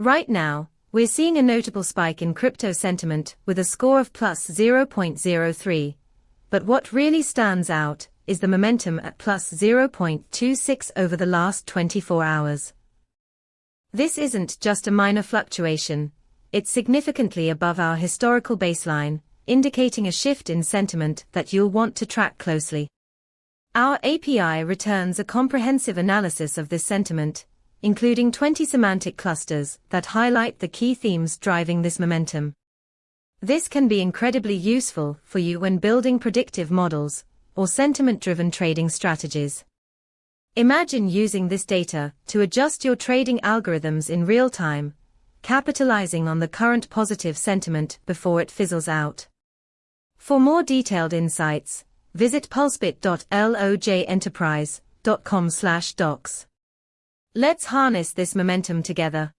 Right now, we're seeing a notable spike in crypto sentiment with a score of plus 0.03, but what really stands out is the momentum at plus 0.26 over the last 24 hours. This isn't just a minor fluctuation, it's significantly above our historical baseline, indicating a shift in sentiment that you'll want to track closely. Our API returns a comprehensive analysis of this sentiment, including 20 semantic clusters that highlight the key themes driving this momentum. This can be incredibly useful for you when building predictive models or sentiment-driven trading strategies. Imagine using this data to adjust your trading algorithms in real time, capitalizing on the current positive sentiment before it fizzles out. For more detailed insights, visit pulsebit.logenterprise.com/docs. Let's harness this momentum together.